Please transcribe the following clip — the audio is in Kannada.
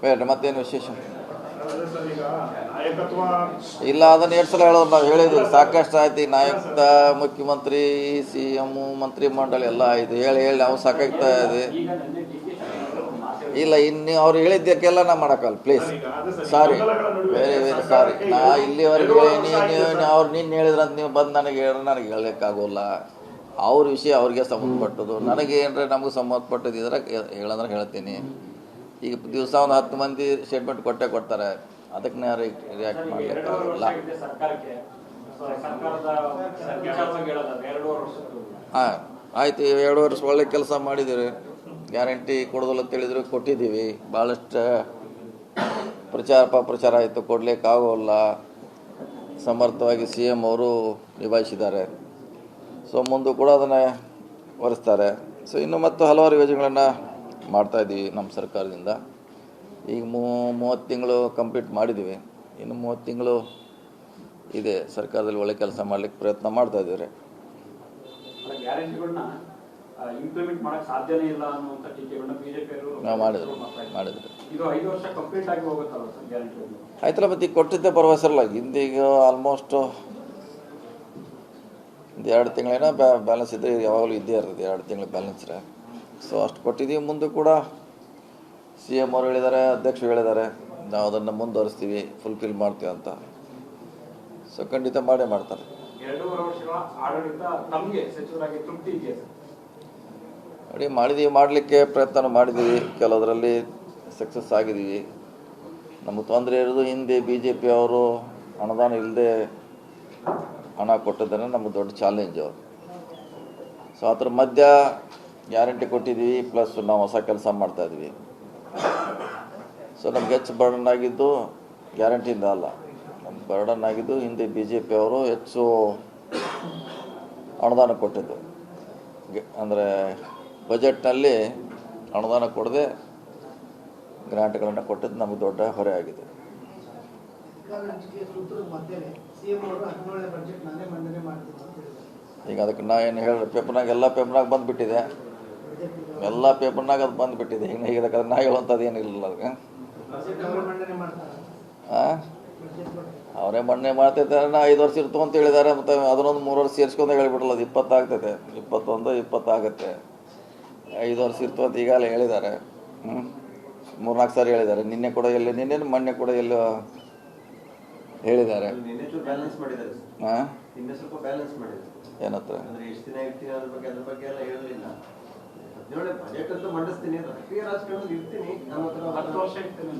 ಬೇಡ್ರಿ ಮತ್ತೇನು ವಿಶೇಷ ಇಲ್ಲ. ಅದನ್ನು ಎರಡು ಸಲ ಹೇಳೋದು ನಾವು ಹೇಳಿದ್ದೀವಿ, ಸಾಕಷ್ಟು ಆಯ್ತು. ಈ ನಾಯಕ, ಮುಖ್ಯಮಂತ್ರಿ, CM, ಮಂತ್ರಿಮಂಡಲ ಎಲ್ಲ ಆಯಿತು, ಹೇಳಿ ನಾವು ಸಾಕಾಗ್ತಾ ಇದೆ. ಇಲ್ಲ, ಇನ್ನು ಅವ್ರು ಹೇಳಿದ್ದಕ್ಕೆಲ್ಲ ನಾ ಮಾಡೋಕ್ಕಲ್ಲ, please. Sorry, very very sorry. ನಾ ಇಲ್ಲಿವರೆಗೆ ಅವ್ರು ನಿನ್ನ ಹೇಳಿದ್ರಂತ ನೀವು ಬಂದು ನನಗೆ ಹೇಳಿದ್ರೆ ನನಗೆ ಹೇಳೋಕ್ಕಾಗೋಲ್ಲ. ಅವ್ರ ವಿಷಯ ಅವ್ರಿಗೆ ಸಂಬಂಧಪಟ್ಟದ್ದು, ನನಗೆ ಏನರ ನಮಗೂ ಸಂಬಂಧಪಟ್ಟದ್ದು ಇದ್ರೆ ಹೇಳಂದ್ರೆ ಹೇಳ್ತೀನಿ. ಈಗ ದಿವಸ ಒಂದು 10 ಮಂದಿ ಸ್ಟೇಟ್ಮೆಂಟ್ ಕೊಡ್ತಾರೆ, ಅದಕ್ಕೆ ನಾನು ರಿಯಾಕ್ಟ್ ಮಾಡಲಿಕ್ಕಾಗಲ್ಲ. ಹಾಂ ಆಯಿತು, 2 ವರ್ಷ ಒಳ್ಳೆ ಕೆಲಸ ಮಾಡಿದ್ದೀರಿ. ಗ್ಯಾರಂಟಿ ಕೊಡೋದಿಲ್ಲ ಅಂತ ಹೇಳಿದ್ರು, ಕೊಟ್ಟಿದ್ದೀವಿ. ಭಾಳಷ್ಟು ಪ್ರಚಾರ ಆಯಿತು, ಕೊಡಲಿಕ್ಕಾಗೋಲ್ಲ. ಸಮರ್ಥವಾಗಿ CM ಅವರು ನಿಭಾಯಿಸಿದ್ದಾರೆ. ಸೊ ಮುಂದೆ ಕೂಡ ಅದನ್ನು ಒರೆಸ್ತಾರೆ. ಸೊ ಇನ್ನು ಮತ್ತು ಹಲವಾರು ಯೋಜನೆಗಳನ್ನು ಮಾಡ್ತಾಯಿದ್ದೀವಿ ನಮ್ಮ ಸರ್ಕಾರದಿಂದ. ಈಗ 30 ತಿಂಗಳು ಕಂಪ್ಲೀಟ್ ಮಾಡಿದ್ದೀವಿ, ಇನ್ನು 30 ತಿಂಗಳು ಇದೆ. ಸರ್ಕಾರದಲ್ಲಿ ಒಳ್ಳೆ ಕೆಲಸ ಮಾಡಲಿಕ್ಕೆ ಪ್ರಯತ್ನ ಮಾಡ್ತಾಯಿದ್ದೀವಿ. ಇಂಪ್ಲಿಮೆಂಟ್ ಮಾಡಕ್ಕೆ ಸಾಧ್ಯನೇ ಇಲ್ಲ ಅನ್ನುವಂಥ ಟೀಕೆಗಳನ್ನ ಬಿಜೆಪಿಯವರು ಮಾಡಿದ್ರು. ಇದು 5 ವರ್ಷ ಕಂಪ್ಲೀಟ್ ಆಗಿ ಹೋಗುತ್ತಲ್ಲ ಸರ್ ಗ್ಯಾರಂಟಿ? ಆಯ್ತಲ್ಲ, ಮತ್ತೆ ಈಗ ಕೊಟ್ಟಿದ್ದೆ ಪರವಾಗಿಲ್ಲ. ಹಿಂದೀಗ ಆಲ್ಮೋಸ್ಟ್ 2 ತಿಂಗಳೇನೋ ಬ್ಯಾಲೆನ್ಸ್ ಇದ್ದರೆ, ಯಾವಾಗಲೂ ಇದ್ದೇ ಇರ್ತದೆ 2 ತಿಂಗಳ ಬ್ಯಾಲೆನ್ಸ್. ಸೊ ಅಷ್ಟು ಕೊಟ್ಟಿದ್ದೀವಿ. ಮುಂದೆ ಕೂಡ CM ಅವರು ಹೇಳಿದ್ದಾರೆ, ಅಧ್ಯಕ್ಷರು ಹೇಳಿದ್ದಾರೆ, ನಾವು ಅದನ್ನು ಮುಂದುವರಿಸ್ತೀವಿ, ಫುಲ್ಫಿಲ್ ಮಾಡ್ತೀವಿ ಅಂತ. ಸೊ ಖಂಡಿತ ಮಾಡೇ ಮಾಡ್ತಾರೆ. 2.5 ವರ್ಷಗಳ ಆಡಳಿತ ತಮಗೆ ಸಚಿವರಾಗಿ ತೃಪ್ತಿ ಇದೆಯಾ ಸರ್? ನೋಡಿ, ಮಾಡಲಿಕ್ಕೆ ಪ್ರಯತ್ನ ಮಾಡಿದ್ದೀವಿ. ಕೆಲವರಲ್ಲಿ ಸಕ್ಸಸ್ ಆಗಿದ್ದೀವಿ. ನಮಗೆ ತೊಂದರೆ ಇರೋದು ಹಿಂದೆ BJP ಅವರು ಅನುದಾನ ಇಲ್ಲದೆ ಹಣ ಕೊಟ್ಟಿದ್ದಾರೆ, ನಮಗೆ ದೊಡ್ಡ ಚಾಲೆಂಜು. ಸೊ ಅದ್ರ ಮಧ್ಯ ಗ್ಯಾರಂಟಿ ಕೊಟ್ಟಿದ್ದೀವಿ, ಪ್ಲಸ್ ನಾವು ಹೊಸ ಕೆಲಸ ಮಾಡ್ತಾಯಿದ್ವಿ. ಸೊ ನಮ್ಗೆ ಹೆಚ್ಚು ಬರ್ಡನ್ ಆಗಿದ್ದು ಗ್ಯಾರಂಟಿಯಿಂದ ಅಲ್ಲ, ನಮ್ಗೆ ಬರ್ಡನ್ ಆಗಿದ್ದು ಹಿಂದೆ BJP ಅವರು ಹೆಚ್ಚು ಅನುದಾನ ಕೊಟ್ಟಿದ್ದು. ಅಂದರೆ ಬಜೆಟ್ನಲ್ಲಿ ಅನುದಾನ ಕೊಡದೆ ಗ್ರಾಂಟ್ಗಳನ್ನು ಕೊಟ್ಟಿದ್ದು ನಮಗೆ ದೊಡ್ಡ ಹೊರೆ ಆಗಿದೆ. ಈಗ ಅದಕ್ಕೆ ನಾ ಏನು ಹೇಳಿ ಪೇಪರ್ನಾಗ ಎಲ್ಲ ಪೇಪರ್ನಾಗ ಬಂದುಬಿಟ್ಟಿದೆ, ಎಲ್ಲ ಪೇಪರ್ನಾಗ ಅದು ಬಂದುಬಿಟ್ಟಿದೆ. ಈಗ ಇದಕ್ಕೆ ನಾ ಹೇಳುವಂಥದ್ದು ಏನಿಲ್ಲ. ಅದಕ್ಕೆ ಅವರೇ ಮಣ್ಣೆ ಮಾಡ್ತಿದ್ದಾರೆ. 5 ವರ್ಷ ಇರ್ತು ಅಂತ ಹೇಳಿದ್ದಾರೆ, ಮತ್ತು ಅದನ್ನೊಂದು 3 ವರ್ಷ ಸೇರಿಸ್ಕೊಂಡು ಹೇಳ್ಬಿಡಲ್ಲ, ಅದು 20 ಆಗ್ತೈತೆ, 21, 20 ಆಗುತ್ತೆ. 5 ವರ್ಷ ಇರ್ತು ಅಂತ ಈಗಾಗಲೇ ಹೇಳಿದ್ದಾರೆ. 3-4 ಸಾರಿ ಹೇಳಿದ್ದಾರೆ. ನಿನ್ನೆ ಕೂಡ ಮೊನ್ನೆ ಕೂಡ ಎಲ್ಲೋ ಹೇಳಿದ್ದಾರೆ. ಹಾಂ, ಏನತ್ರ ಬಜೆಟ್ ಅಂತ ಮಂಡಿಸ್ತೀನಿ, ರಾಜಕೀಯ ರಾಜಕಾರಣದಲ್ಲಿ ಇರ್ತೀನಿ, 10 ವರ್ಷ ಇರ್ತೀನಿ.